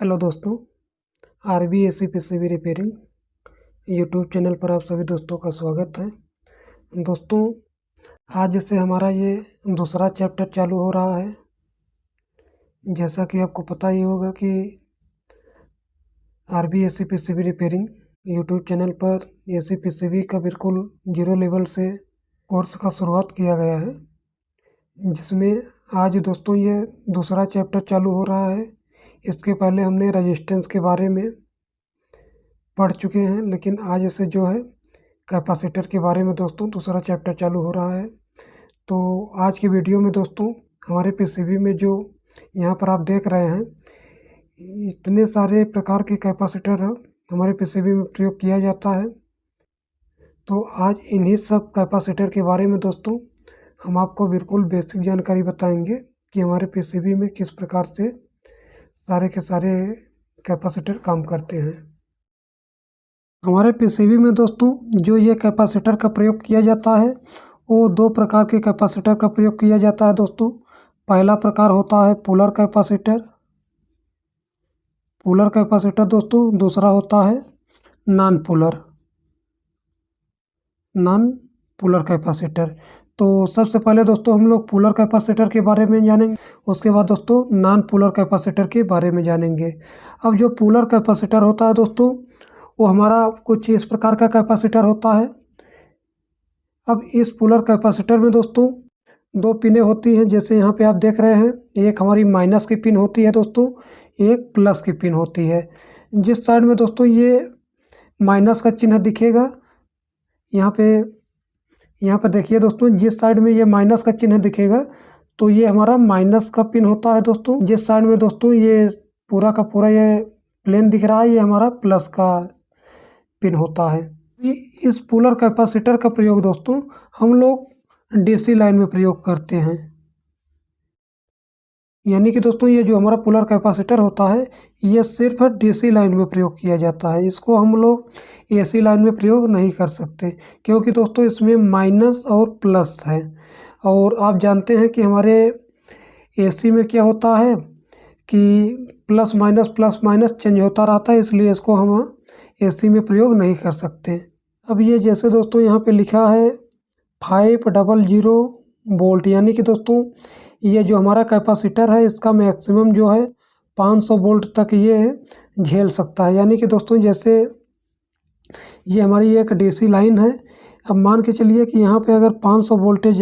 Hello दोस्तों, RBSC PCB repairing YouTube channel पर आप सभी दोस्तों का स्वागत है। दोस्तों, आज से हमारा ये दूसरा चैप्टर चालू हो रहा है। जैसा कि आपको पता ही होगा कि RBSC PCB repairing YouTube channel पर AC PCB का बिल्कुल जीरो लेवल से कोर्स का शुरुआत किया गया है, जिसमें आज दोस्तों ये दूसरा चैप्टर चालू हो रहा है। इसके पहले हमने रेजिस्टेंस के बारे में पढ़ चुके हैं, लेकिन आज से जो है कैपेसिटर के बारे में दोस्तों दूसरा चैप्टर चालू हो रहा है। तो आज की वीडियो में दोस्तों हमारे PCB में जो यहाँ पर आप देख रहे हैं, इतने सारे प्रकार के कैपेसिटर हमारे PCB में प्रयोग किया जाता है। तो आज इन्हीं सब कैपेसिटर के बारे में दोस्तों हम आपको बिल्कुल बेसिक जानकारी बताएंगे कि हमारे PCB में किस प्रकार से सारे के सारे कैपेसिटर काम करते हैं। हमारे PCB में दोस्तों जो ये कैपेसिटर का प्रयोग किया जाता है वो दो प्रकार के कैपेसिटर का प्रयोग किया जाता है दोस्तों। पहला प्रकार होता है पोलर कैपेसिटर दोस्तों। दूसरा होता है नॉन पोलर कैपेसिटर। तो सबसे पहले दोस्तों हम लोग पोलर कैपेसिटर के बारे में जानेंगे, उसके बाद दोस्तों नॉन पोलर कैपेसिटर के बारे में जानेंगे। अब जो पोलर कैपेसिटर होता है दोस्तों वो हमारा कुछ इस प्रकार का कैपेसिटर होता है। अब इस पोलर कैपेसिटर में दोस्तों दो पिनें होती हैं, जैसे यहाँ पे आप देख रहे हैं। एक हमारी माइनस की पिन होती है दोस्तों, एक प्लस की पिन होती है। जिस साइड में दोस्तों ये माइनस का चिन्ह दिखेगा, यहाँ पे देखिए दोस्तों, जिस साइड में ये माइनस का चिन्ह दिखेगा तो ये हमारा माइनस का पिन होता है दोस्तों। जिस साइड में दोस्तों ये पूरा का पूरा ये प्लेन दिख रहा है, ये हमारा प्लस का पिन होता है। इस पोलर कैपेसिटर का प्रयोग दोस्तों हम लोग DC लाइन में प्रयोग करते हैं। यानी कि दोस्तों ये जो हमारा पोलर कैपेसिटर होता है ये सिर्फ DC लाइन में प्रयोग किया जाता है। इसको हम लोग AC लाइन में प्रयोग नहीं कर सकते, क्योंकि दोस्तों इसमें माइनस और प्लस है। और आप जानते हैं कि हमारे AC में क्या होता है कि प्लस माइनस चेंज होता रहता है, इसलिए इसको हम AC में प्रयोग नहीं कर सकते। अब ये जैसे दोस्तों यहाँ पे लिखा है 500 वोल्ट, यानी कि दोस्तों ये जो हमारा कैपेसिटर है इसका मैक्सिमम जो है 500 वोल्ट तक ये झेल सकता है। यानी कि दोस्तों जैसे ये हमारी एक DC लाइन है। अब मान के चलिए कि यहाँ पे अगर 500 वोल्टेज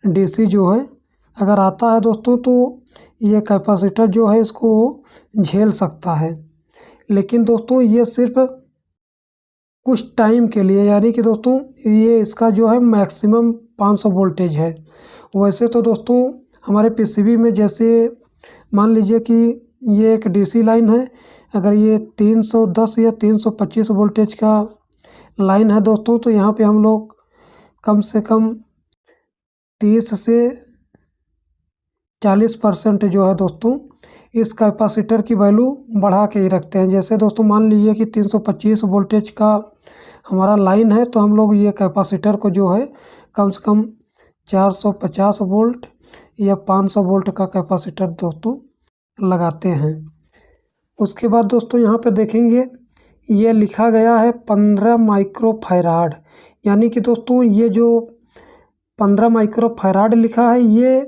DC जो है अगर आता है दोस्तों, तो ये कैपेसिटर जो है इसको झेल सकता है। लेकिन दोस्तों ये सिर्फ कुछ टाइम के लिए, यानी कि दोस्तों ये इसका जो है मैक्सिमम 500 वोल्टेज है। वैसे तो दोस्तों हमारे PCB में जैसे मान लीजिए कि ये एक DC लाइन है, अगर ये 310 या 325 वोल्टेज का लाइन है दोस्तों, तो यहाँ पे हम लोग कम से कम 30 से 40% जो है दोस्तों इस कैपेसिटर की वैल्यू बढ़ा के ही रखते हैं। जैसे दोस्तों मान लीजिए कि 325 वोल्टेज का हमारा लाइन है, तो हम लोग ये कैपेसिटर को जो है कम से कम 450 वोल्ट या 500 वोल्ट का कैपेसिटर दोस्तों लगाते हैं। उसके बाद दोस्तों यहाँ पे देखेंगे ये लिखा गया है 15 माइक्रोफैराड, यानी कि दोस्तों ये जो 15 माइक्रोफैराड लिखा है ये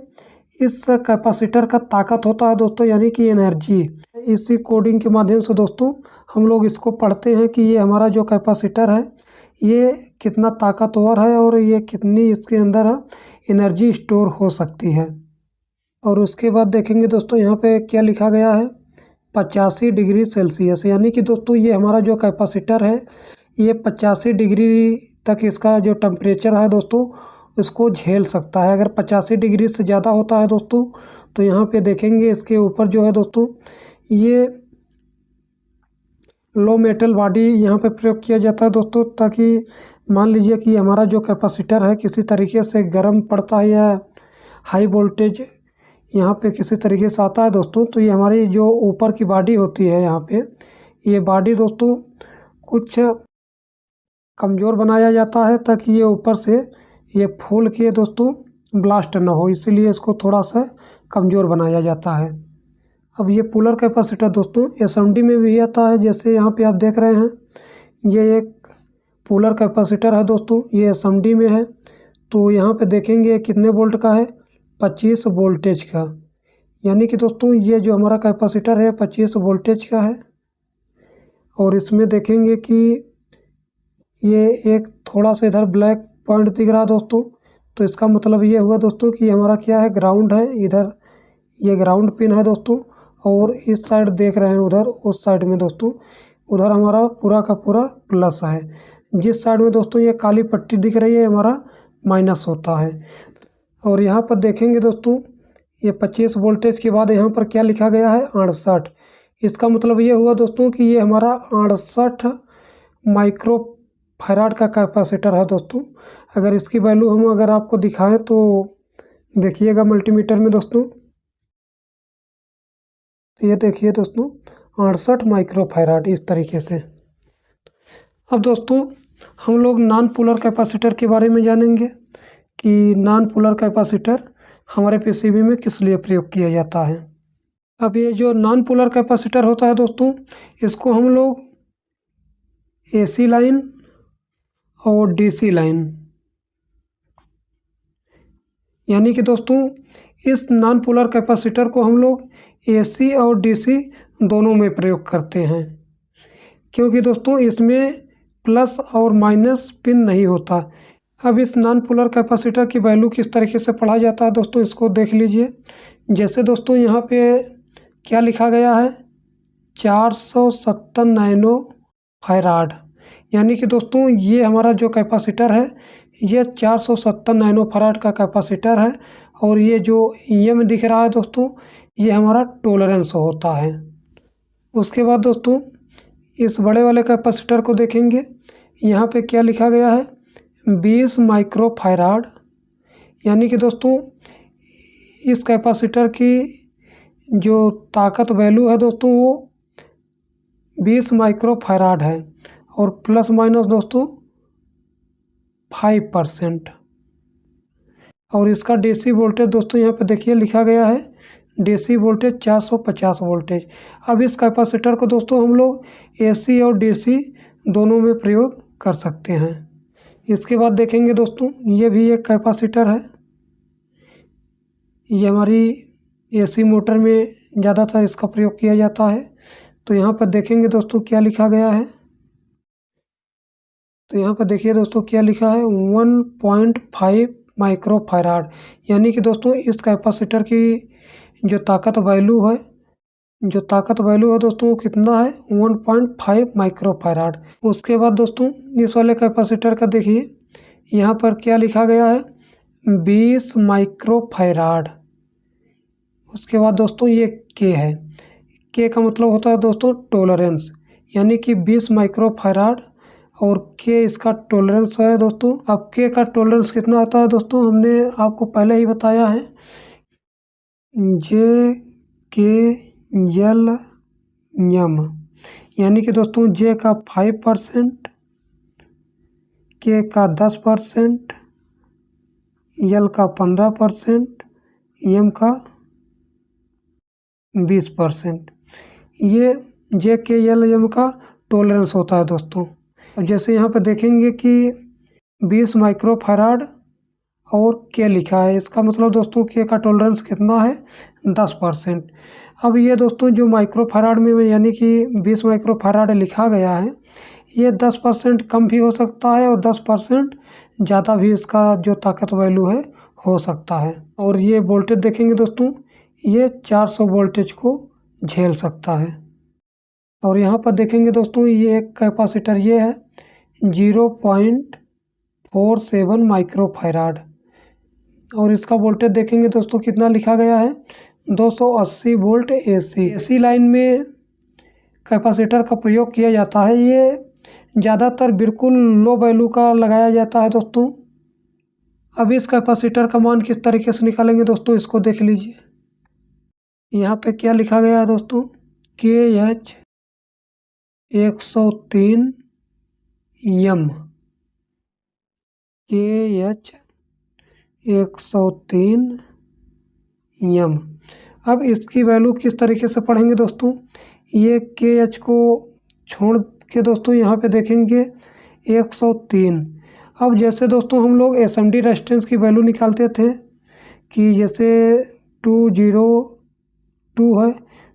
इस कैपेसिटर का ताकत होता है दोस्तों, यानी कि एनर्जी। इसी कोडिंग के माध्यम से दोस्तों हम लोग इसको पढ़ते हैं कि ये हमारा जो कैपेसिटर है ये कितना ताकतवर है और ये कितनी इसके अंदर एनर्जी स्टोर हो सकती है। और उसके बाद देखेंगे दोस्तों यहाँ पे क्या लिखा गया है 85 डिग्री सेल्सियस, यानी कि दोस्तों ये हमारा जो कैपेसिटर है ये 85 डिग्री तक इसका जो टेम्परेचर है दोस्तों इसको झेल सकता है। अगर 85 डिग्री से ज़्यादा होता है दोस्तों तो यहाँ पे देखेंगे इसके ऊपर जो है दोस्तों ये लो मेटल बॉडी यहाँ पे प्रयोग किया जाता है दोस्तों, ताकि मान लीजिए कि हमारा जो कैपेसिटर है किसी तरीके से गर्म पड़ता है या हाई वोल्टेज यहाँ पे किसी तरीके से आता है दोस्तों, तो ये हमारी जो ऊपर की बॉडी होती है यहाँ पे ये बॉडी दोस्तों कुछ कमज़ोर बनाया जाता है, ताकि ये ऊपर से ये फूल के दोस्तों ब्लास्ट ना हो, इसीलिए इसको थोड़ा सा कमज़ोर बनाया जाता है। अब ये पोलर कैपेसिटर दोस्तों एसएमडी में भी आता है, जैसे यहाँ पे आप देख रहे हैं ये एक पोलर कैपेसिटर है दोस्तों, ये एसएमडी में है। तो यहाँ पे देखेंगे कितने वोल्ट का है, 25 वोल्टेज का। यानी कि दोस्तों ये जो हमारा कैपेसिटर है 25 वोल्टेज का है। और इसमें देखेंगे कि ये एक थोड़ा सा इधर ब्लैक पॉइंट दिख रहा है दोस्तों, तो इसका मतलब ये हुआ दोस्तों कि हमारा क्या है, ग्राउंड है। इधर ये ग्राउंड पिन है दोस्तों, और इस साइड देख रहे हैं उधर, उस साइड में दोस्तों उधर हमारा पूरा का पूरा प्लस है। जिस साइड में दोस्तों ये काली पट्टी दिख रही है हमारा माइनस होता है। और यहाँ पर देखेंगे दोस्तों ये 25 वोल्टेज के बाद यहाँ पर क्या लिखा गया है, 68। इसका मतलब ये हुआ दोस्तों कि ये हमारा 68 माइक्रो फैराड का कैपेसिटर है दोस्तों। अगर इसकी वैल्यू हम अगर आपको दिखाएं तो देखिएगा मल्टीमीटर में दोस्तों, ये देखिए दोस्तों 68 माइक्रो फैराड इस तरीके से। अब दोस्तों हम लोग नॉन पोलर कैपेसिटर के बारे में जानेंगे कि नॉन पोलर कैपेसिटर हमारे पीसीबी में किस लिए प्रयोग किया जाता है। अब ये जो नॉन पोलर कैपेसिटर होता है दोस्तों, इसको हम लोग एसी लाइन और डीसी लाइन, यानी कि दोस्तों इस नॉन पोलर कैपेसिटर को हम लोग एसी और डीसी दोनों में प्रयोग करते हैं, क्योंकि दोस्तों इसमें प्लस और माइनस पिन नहीं होता। अब इस नॉन पोलर कैपेसिटर की वैल्यू किस तरीके से पढ़ा जाता है दोस्तों, इसको देख लीजिए। जैसे दोस्तों यहाँ पे क्या लिखा गया है, 470 नैनो फैराड। यानी कि दोस्तों ये हमारा जो कैपेसिटर है ये 470 नैनो फैराड का कैपेसिटर है। और ये जो EM दिख रहा है दोस्तों, ये हमारा टॉलरेंस होता है। उसके बाद दोस्तों इस बड़े वाले कैपेसिटर को देखेंगे, यहाँ पे क्या लिखा गया है, 20 माइक्रो फैराड। यानी कि दोस्तों इस कैपेसिटर की जो ताकत वैल्यू है दोस्तों वो 20 माइक्रो फैराड है, और प्लस माइनस दोस्तों 5%। और इसका डीसी वोल्टेज दोस्तों यहाँ पे देखिए लिखा गया है, डीसी वोल्टेज 450 वोल्टेज। अब इस कैपेसिटर को दोस्तों हम लोग एसी और डीसी दोनों में प्रयोग कर सकते हैं। इसके बाद देखेंगे दोस्तों ये भी एक कैपेसिटर है, ये हमारी एसी मोटर में ज़्यादातर इसका प्रयोग किया जाता है। तो यहाँ पर देखेंगे दोस्तों क्या लिखा गया है, तो यहाँ पर देखिए दोस्तों क्या लिखा है, 1.5 माइक्रो फैराड। यानी कि दोस्तों इस कैपेसिटर की जो ताकत वैल्यू है दोस्तों वो कितना है, 1.5 माइक्रो फैराड। उसके बाद दोस्तों इस वाले कैपेसिटर का देखिए यहाँ पर क्या लिखा गया है, 20 माइक्रो फैराड। उसके बाद दोस्तों ये के है, के का मतलब होता है दोस्तों टॉलरेंस, यानी कि 20 माइक्रो फैराड और के इसका टॉलरेंस है दोस्तों। अब के का टॉलरेंस कितना होता है दोस्तों, हमने आपको पहले ही बताया है, जे के एल एम। यानी कि दोस्तों जे का 5%, के का 10%, एल का 15%, एम का 20%। ये जे के एल एम का टॉलरेंस होता है दोस्तों। अब जैसे यहाँ पे देखेंगे कि 20 माइक्रो फैराड और के लिखा है, इसका मतलब दोस्तों के का टॉलरेंस कितना है, 10%। अब ये दोस्तों जो माइक्रो फैराड में यानी कि 20 माइक्रो फैराड लिखा गया है, ये 10% कम भी हो सकता है और 10% ज़्यादा भी इसका जो ताकत वैल्यू है हो सकता है। और ये वोल्टेज देखेंगे दोस्तों, ये 400 वोल्टेज को झेल सकता है। और यहाँ पर देखेंगे दोस्तों ये एक कैपेसिटर ये है 0.47 माइक्रो फैराड, और इसका वोल्टेज देखेंगे दोस्तों कितना लिखा गया है, 280 वोल्ट एसी लाइन में कैपेसिटर का प्रयोग किया जाता है। ये ज़्यादातर बिल्कुल लो वैल्यू का लगाया जाता है दोस्तों। अब इस कैपेसिटर का मान किस तरीके से निकालेंगे दोस्तों, इसको देख लीजिए। यहाँ पे क्या लिखा गया है दोस्तों, KH 103 M, KH 103 M। अब इसकी वैल्यू किस तरीके से पढ़ेंगे दोस्तों, ये के एच को छोड़ के दोस्तों यहाँ पे देखेंगे 103। अब जैसे दोस्तों हम लोग एसएमडी रेजिस्टेंस की वैल्यू निकालते थे कि जैसे 202 है,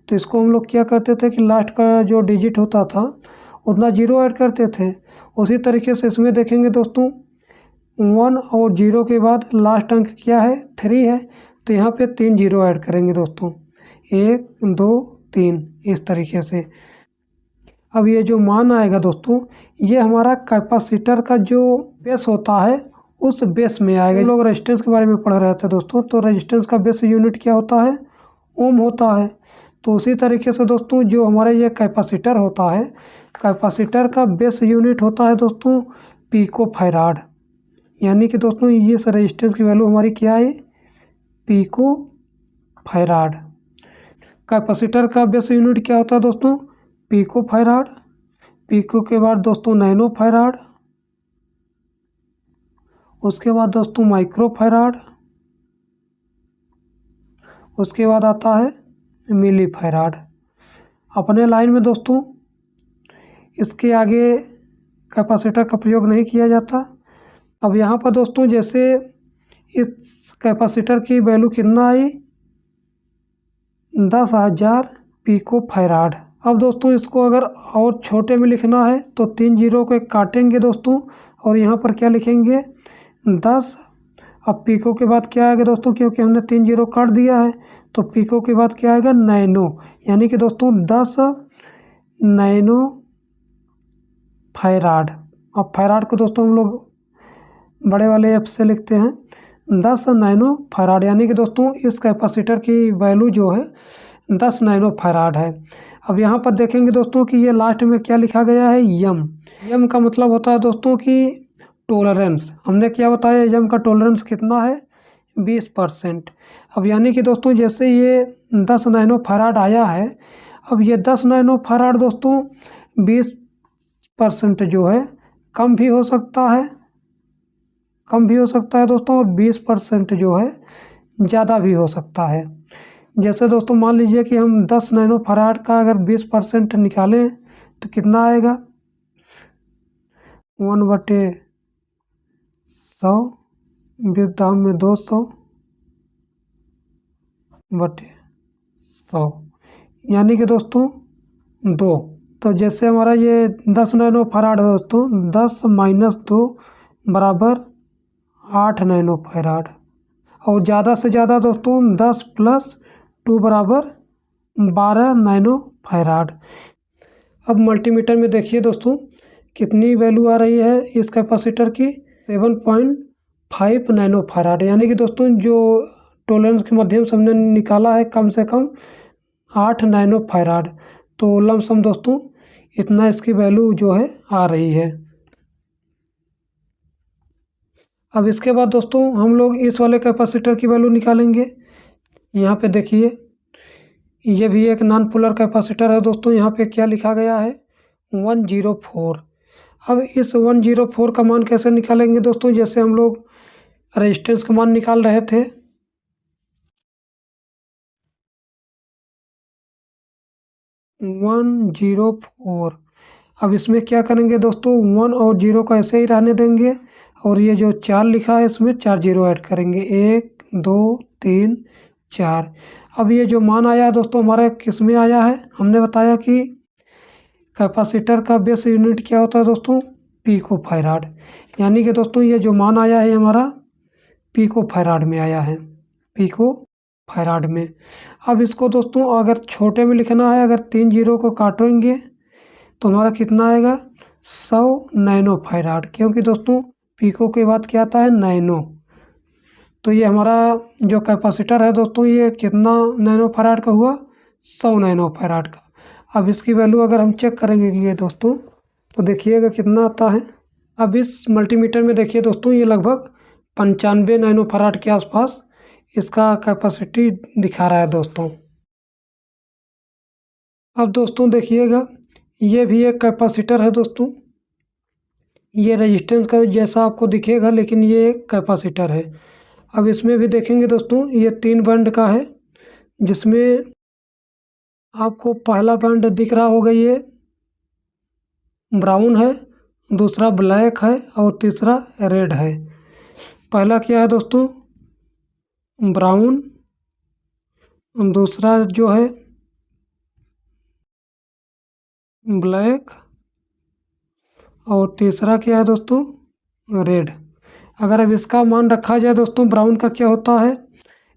तो इसको हम लोग क्या करते थे कि लास्ट का जो डिजिट होता था उतना जीरो ऐड करते थे। उसी तरीके से इसमें देखेंगे दोस्तों 1 और 0 के बाद लास्ट अंक क्या है, 3 है, तो यहाँ पे 3 जीरो ऐड करेंगे दोस्तों, 1 2 3 इस तरीके से। अब ये जो मान आएगा दोस्तों, ये हमारा कैपेसिटर का जो बेस होता है उस बेस में आएगा। हम लोग रेजिस्टेंस के बारे में पढ़ रहे थे दोस्तों, तो रेजिस्टेंस का बेस यूनिट क्या होता है, ओम होता है। तो उसी तरीके से दोस्तों जो हमारा ये कैपेसिटर होता है, कैपेसिटर का बेस यूनिट होता है दोस्तों पिको फैराड। यानी कि दोस्तों ये रेजिस्टेंस की वैल्यू हमारी क्या है, पिको फैराड। कैपेसिटर का बेस यूनिट क्या होता है दोस्तों, पिको फैराड। पिको के बाद दोस्तों नैनो फैराड, उसके बाद दोस्तों माइक्रो फैराड, उसके बाद आता है मिली फैराड। अपने लाइन में दोस्तों इसके आगे कैपेसिटर का प्रयोग नहीं किया जाता। अब यहाँ पर दोस्तों जैसे इस कैपेसिटर की वैल्यू कितना आई, 10,000 पिको फैराड। अब दोस्तों इसको अगर और छोटे में लिखना है तो 3 जीरो को काटेंगे दोस्तों, और यहाँ पर क्या लिखेंगे 10। अब पिको के बाद क्या आएगा दोस्तों, क्योंकि हमने 3 जीरो काट दिया है, तो पिको के बाद क्या आएगा, नैनो। यानी कि दोस्तों 10 नैनो फैराड। अब फैराड को दोस्तों हम लोग बड़े वाले एफ से लिखते हैं, 10 नैनो फैराड। यानी कि दोस्तों इस कैपेसिटर की वैल्यू जो है 10 नैनो फैराड है। अब यहाँ पर देखेंगे दोस्तों कि ये लास्ट में क्या लिखा गया है, यम। यम का मतलब होता है दोस्तों कि टोलरेंस। हमने क्या बताया, यम का टोलरेंस कितना है, 20%। अब यानी कि दोस्तों जैसे ये 10 नैनो फैराड आया है, अब ये 10 नैनो फैराड दोस्तों 20% जो है कम भी हो सकता है, दोस्तों, और 20% जो है ज़्यादा भी हो सकता है। जैसे दोस्तों मान लीजिए कि हम 10 नैनो फैराड का अगर 20% निकालें तो कितना आएगा, 1/100, 20 दाम में 200/100, यानी कि दोस्तों 2। तो जैसे हमारा ये 10 नैनो फैराड है दोस्तों, 10 - 2 बराबर 8 नैनो फैराड। और ज़्यादा से ज़्यादा दोस्तों 10 + 2 बराबर 12 नैनो फैराड। अब मल्टीमीटर में देखिए दोस्तों कितनी वैल्यू आ रही है इस कैपेसिटर की, 7.5 नैनो फैराड। यानी कि दोस्तों जो टोलरेंस के माध्यम से हमने निकाला है कम से कम 8 नैनो फैराड। तो लमसम दोस्तों इतना इसकी वैल्यू जो है आ रही है। अब इसके बाद दोस्तों हम लोग इस वाले कैपेसिटर की वैल्यू निकालेंगे। यहाँ पे देखिए ये भी एक नॉन पोलर कैपेसिटर है दोस्तों, यहाँ पे क्या लिखा गया है, 104। अब इस 104 का मान कैसे निकालेंगे दोस्तों, जैसे हम लोग रेजिस्टेंस का मान निकाल रहे थे, वन 104। अब इसमें क्या करेंगे दोस्तों, 1 और 0 को ऐसे ही रहने देंगे, और ये जो 4 लिखा है इसमें 4 जीरो ऐड करेंगे, 1 2 3 4। अब ये जो मान आया है दोस्तों हमारा किस में आया है, हमने बताया कि कैपेसिटर का बेस यूनिट क्या होता है दोस्तों, पिको फैराड। यानी कि दोस्तों ये जो मान आया है हमारा पिको फैराड में आया है, पिको फैराड में। अब इसको दोस्तों अगर छोटे में लिखना है, अगर 3 जीरो को काटेंगे तो हमारा कितना आएगा, 100 नैनो फैराड। क्योंकि दोस्तों पिको के बाद क्या आता है, नैनो। तो ये हमारा जो कैपेसिटर है दोस्तों ये कितना नैनो फैराड का हुआ, 100 नैनो फैराड का। अब इसकी वैल्यू अगर हम चेक करेंगे ये दोस्तों तो देखिएगा कितना आता है। अब इस मल्टीमीटर में देखिए दोस्तों ये लगभग 95 नैनो फैराड के आसपास इसका कैपेसिटी दिखा रहा है दोस्तों। अब दोस्तों देखिएगा ये भी एक कैपेसिटर है दोस्तों, ये रेजिस्टेंस का जैसा आपको दिखेगा लेकिन ये एक कैपेसिटर है। अब इसमें भी देखेंगे दोस्तों ये 3 बैंड का है, जिसमें आपको पहला बैंड दिख रहा होगा ये ब्राउन है, दूसरा ब्लैक है और तीसरा रेड है। पहला क्या है दोस्तों ब्राउन, दूसरा जो है ब्लैक और तीसरा क्या है दोस्तों रेड। अगर अब इसका मान रखा जाए दोस्तों, ब्राउन का क्या होता है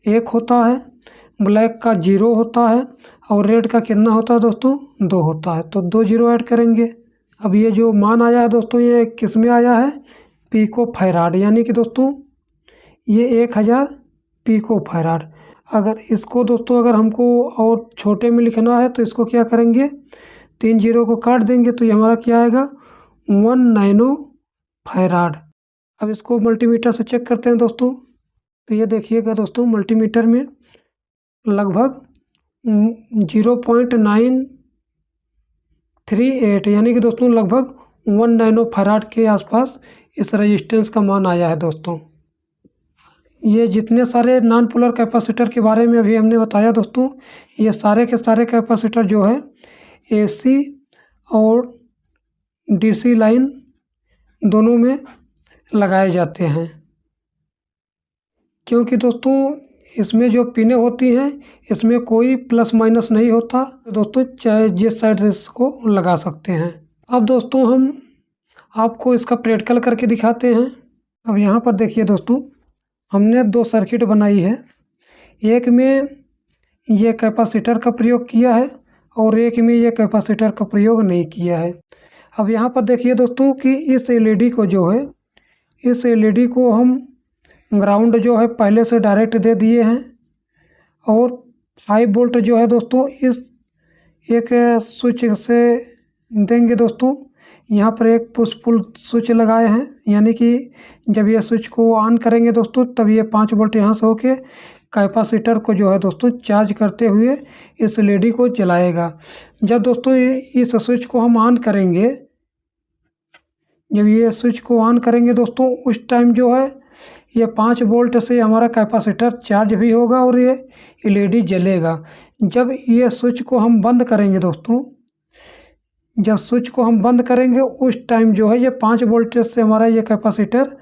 1 होता है, ब्लैक का 0 होता है और रेड का कितना होता है दोस्तों 2 होता है। तो 2 0 ऐड करेंगे। अब ये जो मान आया है दोस्तों ये किस में आया है पिको फैराड, यानी कि दोस्तों ये 1000 पिको फैराड। अगर इसको दोस्तों अगर हमको और छोटे में लिखना है तो इसको क्या करेंगे 3 0 को काट देंगे तो ये हमारा क्या आएगा 1 नैनो फैराड। अब इसको मल्टीमीटर से चेक करते हैं दोस्तों। तो ये देखिएगा दोस्तों मल्टीमीटर में लगभग 0.938 यानी कि दोस्तों लगभग 1 नैनो फैराड के आसपास इस रेजिस्टेंस का मान आया है दोस्तों। ये जितने सारे नॉन पोलर कैपेसिटर के बारे में अभी हमने बताया दोस्तों, ये सारे के सारे कैपेसिटर जो है एसी और डीसी लाइन दोनों में लगाए जाते हैं, क्योंकि दोस्तों इसमें जो पिनें होती हैं इसमें कोई प्लस माइनस नहीं होता। दोस्तों चाहे जिस साइड से इसको लगा सकते हैं। अब दोस्तों हम आपको इसका प्रैक्टिकल करके दिखाते हैं। अब यहाँ पर देखिए दोस्तों हमने 2 सर्किट बनाई है, एक में ये कैपेसिटर का प्रयोग किया है और एक में ये कैपेसिटर का प्रयोग नहीं किया है। अब यहाँ पर देखिए दोस्तों कि इस एलईडी को जो है इस एलईडी को हम ग्राउंड जो है पहले से डायरेक्ट दे दिए हैं और 5 वोल्ट जो है दोस्तों इस एक स्विच से देंगे दोस्तों। यहाँ पर एक पुश पुल स्विच लगाए हैं, यानी कि जब ये स्विच को ऑन करेंगे दोस्तों तब ये 5 वोल्ट यहाँ से होके कैपेसिटर को जो है दोस्तों चार्ज करते हुए इस एलईडी को जलाएगा। जब दोस्तों इस स्विच को हम ऑन करेंगे, जब ये स्विच को ऑन करेंगे दोस्तों उस टाइम जो है ये 5 वोल्ट से हमारा कैपेसिटर चार्ज भी होगा और ये एलईडी जलेगा। जब ये स्विच को हम बंद करेंगे दोस्तों, जब स्विच को हम बंद करेंगे उस टाइम जो है ये 5 वोल्ट से हमारा ये कैपेसिटर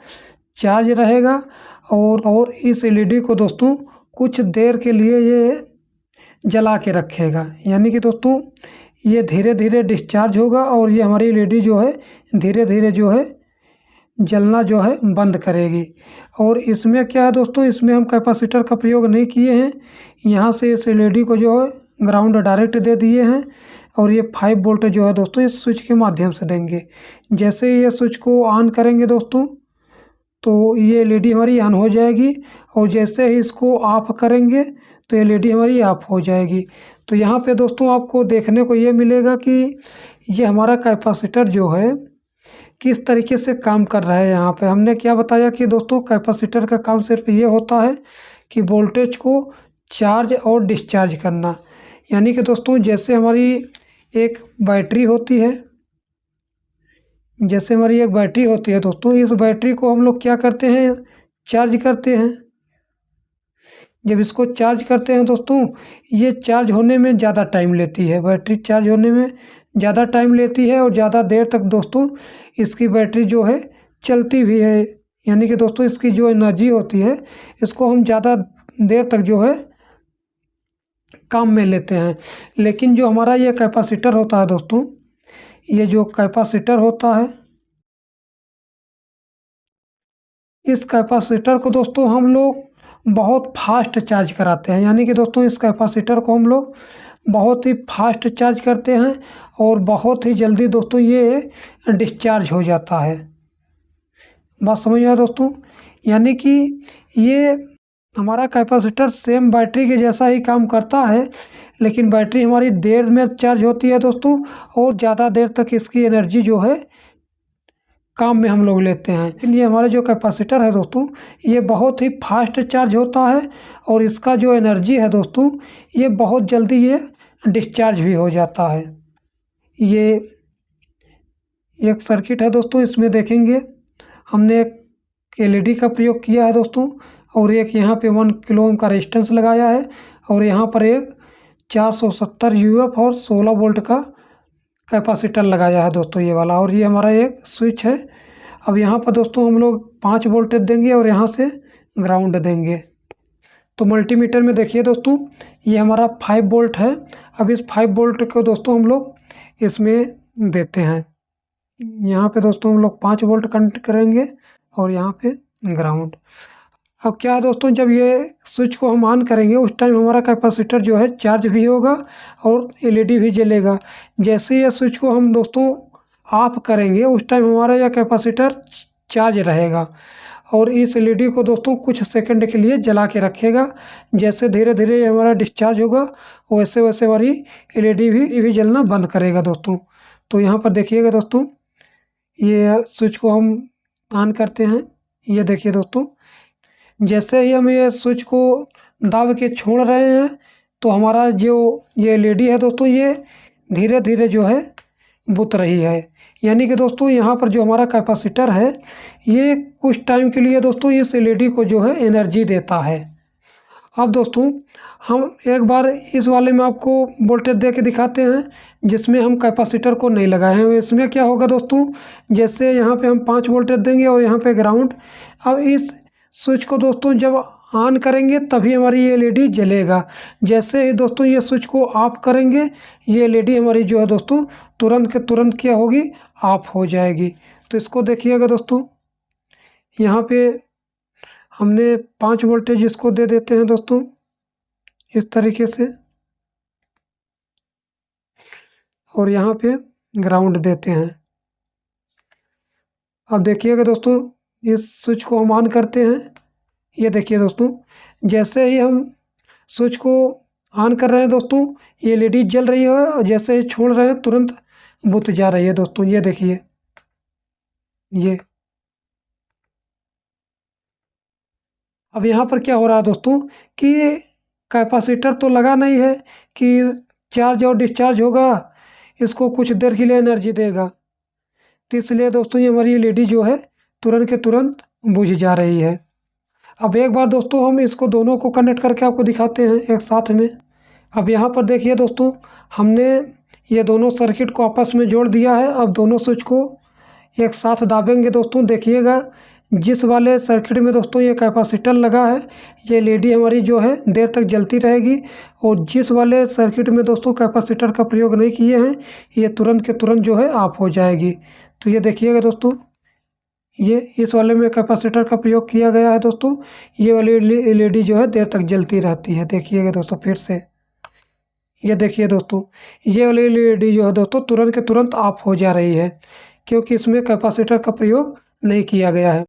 चार्ज रहेगा और इस एलईडी को दोस्तों कुछ देर के लिए ये जला के रखेगा, यानी कि दोस्तों ये धीरे धीरे डिस्चार्ज होगा और ये हमारी एलईडी जो है धीरे धीरे जो है जलना जो है बंद करेगी। और इसमें क्या है दोस्तों, इसमें हम कैपेसिटर का प्रयोग नहीं किए हैं, यहाँ से इस एलईडी को जो है ग्राउंड डायरेक्ट दे दिए हैं और ये 5 वोल्ट जो है दोस्तों इस स्विच के माध्यम से देंगे। जैसे ये स्विच को ऑन करेंगे दोस्तों तो ये एलईडी हमारी ऑन हो जाएगी और जैसे ही इसको ऑफ करेंगे तो एलईडी हमारी ऑफ हो जाएगी। तो यहाँ पे दोस्तों आपको देखने को ये मिलेगा कि ये हमारा कैपेसिटर जो है किस तरीके से काम कर रहा है। यहाँ पे हमने क्या बताया कि दोस्तों कैपेसिटर का काम सिर्फ ये होता है कि वोल्टेज को चार्ज और डिस्चार्ज करना, यानी कि दोस्तों जैसे हमारी एक बैटरी होती है, जैसे हमारी एक बैटरी होती है दोस्तों, इस बैटरी को हम लोग क्या करते हैं चार्ज करते हैं। जब इसको चार्ज करते हैं दोस्तों ये चार्ज होने में ज़्यादा टाइम लेती है, बैटरी चार्ज होने में ज़्यादा टाइम लेती है और ज़्यादा देर तक दोस्तों इसकी बैटरी जो है चलती भी है, यानी कि दोस्तों इसकी जो एनर्जी होती है इसको हम ज़्यादा देर तक जो है काम में लेते हैं। लेकिन जो हमारा ये कैपेसिटर होता है दोस्तों, ये जो कैपेसिटर होता है इस कैपेसिटर को दोस्तों हम लोग बहुत फास्ट चार्ज कराते हैं, यानी कि दोस्तों इस कैपेसिटर को हम लोग बहुत ही फास्ट चार्ज करते हैं और बहुत ही जल्दी दोस्तों ये डिस्चार्ज हो जाता है। बात समझ आया दोस्तों, यानी कि ये हमारा कैपेसिटर सेम बैटरी के जैसा ही काम करता है, लेकिन बैटरी हमारी देर में चार्ज होती है दोस्तों और ज़्यादा देर तक इसकी एनर्जी जो है काम में हम लोग लेते हैं। लेकिन ये हमारा जो कैपेसिटर है दोस्तों ये बहुत ही फास्ट चार्ज होता है और इसका जो एनर्जी है दोस्तों ये बहुत जल्दी ये डिस्चार्ज भी हो जाता है। ये एक सर्किट है दोस्तों, इसमें देखेंगे हमने एक एलईडी का प्रयोग किया है दोस्तों और एक यहाँ पे 1 किलो ओम का रेजिस्टेंस लगाया है और यहाँ पर एक 470 यूएफ और 16 वोल्ट का कैपेसिटर लगाया है दोस्तों ये वाला, और ये हमारा एक स्विच है। अब यहाँ पर दोस्तों हम लोग 5 वोल्टेज देंगे और यहाँ से ग्राउंड देंगे। तो मल्टीमीटर में देखिए दोस्तों ये हमारा 5 वोल्ट है। अब इस 5 वोल्ट को दोस्तों हम लोग इसमें देते हैं। यहाँ पे दोस्तों हम लोग 5 वोल्ट कनेक्ट करेंगे और यहाँ पे ग्राउंड। अब क्या है दोस्तों, जब ये स्विच को हम ऑन करेंगे उस टाइम हमारा कैपेसिटर जो है चार्ज भी होगा और एलईडी भी जलेगा। जैसे ये स्विच को हम दोस्तों ऑफ करेंगे उस टाइम हमारा यह कैपेसिटर चार्ज रहेगा और इस एलईडी को दोस्तों कुछ सेकंड के लिए जला के रखेगा। जैसे धीरे धीरे ये हमारा डिस्चार्ज होगा वैसे वैसे हमारी एलईडी भी जलना बंद करेगा दोस्तों। तो यहाँ पर देखिएगा दोस्तों, ये स्विच को हम ऑन करते हैं। ये देखिए दोस्तों, जैसे ही हम ये स्विच को दाब के छोड़ रहे हैं तो हमारा जो ये एलईडी है दोस्तों ये धीरे धीरे जो है बुझ रही है। यानी कि दोस्तों यहाँ पर जो हमारा कैपेसिटर है ये कुछ टाइम के लिए दोस्तों इस एलईडी को जो है एनर्जी देता है। अब दोस्तों हम एक बार इस वाले में आपको वोल्टेज दे के दिखाते हैं जिसमें हम कैपेसिटर को नहीं लगाए हैं। इसमें क्या होगा दोस्तों, जैसे यहाँ पे हम 5 वोल्टेज देंगे और यहाँ पे ग्राउंड। अब इस स्विच को दोस्तों जब ऑन करेंगे तभी हमारी ये एलईडी जलेगा। जैसे ही दोस्तों ये स्विच को ऑफ करेंगे ये एलईडी हमारी जो है दोस्तों तुरंत के तुरंत क्या होगी, ऑफ हो जाएगी। तो इसको देखिएगा दोस्तों, यहाँ पे हमने 5 वोल्टेज इसको दे देते हैं दोस्तों इस तरीके से, और यहाँ पे ग्राउंड देते हैं। अब देखिएगा दोस्तों, इस स्विच को हम ऑन करते हैं। ये देखिए दोस्तों, जैसे ही हम स्विच को ऑन कर रहे हैं दोस्तों ये एलईडी जल रही है और जैसे ही छोड़ रहे हैं तुरंत बुझ जा रही है दोस्तों। ये देखिए, ये अब यहाँ पर क्या हो रहा है दोस्तों कि कैपेसिटर तो लगा नहीं है कि चार्ज और डिस्चार्ज होगा, इसको कुछ देर के लिए एनर्जी देगा। तो इसलिए दोस्तों ये हमारी एलईडी जो है तुरंत के तुरंत बुझ जा रही है। अब एक बार दोस्तों हम इसको दोनों को कनेक्ट करके आपको दिखाते हैं एक साथ में। अब यहाँ पर देखिए दोस्तों, हमने ये दोनों सर्किट को आपस में जोड़ दिया है। अब दोनों स्विच को एक साथ दाबेंगे दोस्तों। देखिएगा, जिस वाले सर्किट में दोस्तों ये कैपेसिटर लगा है ये एलईडी हमारी जो है देर तक जलती रहेगी, और जिस वाले सर्किट में दोस्तों कैपेसिटर का प्रयोग नहीं किए हैं ये तुरंत के तुरंत जो है ऑफ हो जाएगी। तो ये देखिएगा दोस्तों, ये इस वाले में कैपेसिटर का प्रयोग किया गया है दोस्तों, ये वाली एलईडी जो है देर तक जलती रहती है। देखिएगा दोस्तों फिर से, ये देखिए दोस्तों, ये वाली एलईडी जो है दोस्तों तुरंत के तुरंत ऑफ हो जा रही है क्योंकि इसमें कैपेसिटर का प्रयोग नहीं किया गया है।